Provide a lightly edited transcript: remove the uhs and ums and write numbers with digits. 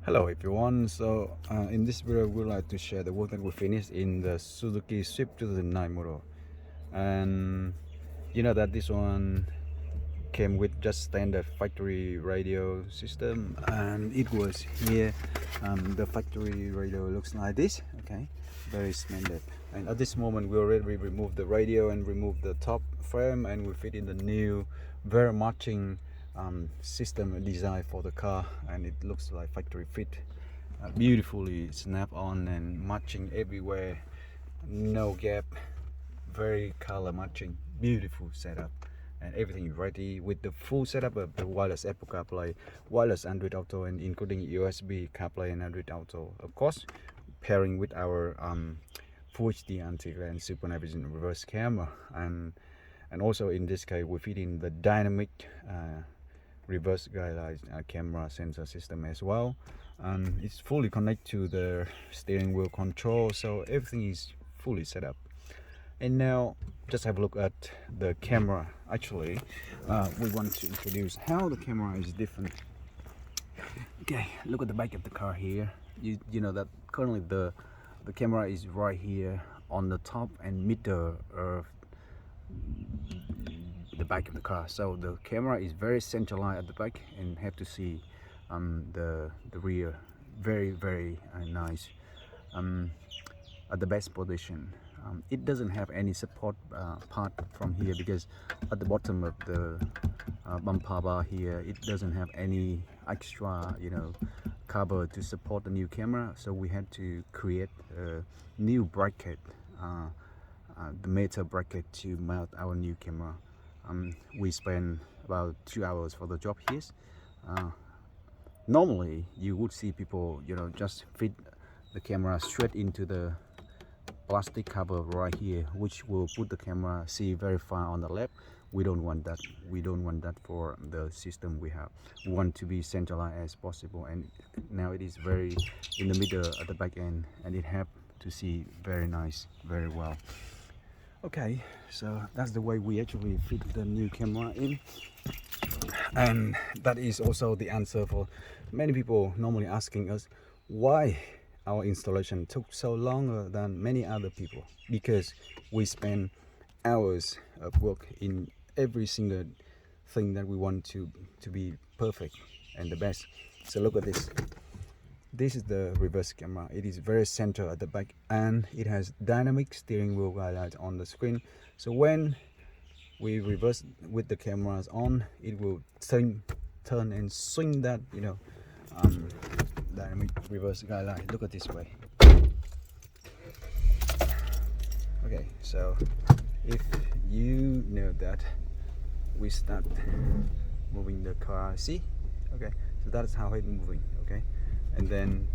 Hello everyone, so in this video we'd like to share the work that we finished in the Suzuki Swift 2009 model. And you know that this one came with just standard factory radio system, and it was here. The factory radio looks like this, okay, very standard. And at this moment we already removed the radio and removed the top frame, and we fit in the new very matching system design for the car, and it looks like factory fit, beautifully snap on and matching everywhere, no gap, very color matching, beautiful setup, and everything ready with the full setup of the wireless Apple CarPlay, wireless Android Auto, and including USB CarPlay and Android Auto, of course, pairing with our Full HD anti-glare and super night vision reverse camera, and also in this case we fit in the dynamic reverse guide camera sensor system as well, and it's fully connected to the steering wheel control, so everything is fully set up. And now just have a look at the camera. Actually we want to introduce how the camera is different. Okay, look at the back of the car here. You know that currently the camera is right here on the top and middle of the back of the car, so the camera is very centralized at the back and have to see the rear very nice at the best position. It doesn't have any support part from here, because at the bottom of the bumper bar here it doesn't have any extra cover to support the new camera, so we had to create a new bracket, the metal bracket, to mount our new camera. We spent about 2 hours for the job here. Normally you would see people just fit the camera straight into the plastic cover right here, which will put the camera see very far on the left. We don't want that. We don't want that for the system we have. We want to be centralized as possible, and now it is very in the middle at the back end, and it have to see very nice, very well. Okay, so that's the way we actually fit the new camera in, and that is also the answer for many people normally asking us why our installation took so longer than many other people, because we spend hours of work in every single thing that we want to be perfect and the best. So look at this. This is the reverse camera. It is very central at the back, and it has dynamic steering wheel highlight on the screen. So when we reverse with the cameras on, it will turn and swing that dynamic reverse guideline. Look at this way. Okay, so if you know that, we start moving the car. See? Okay, so that's how it's moving. Okay, and then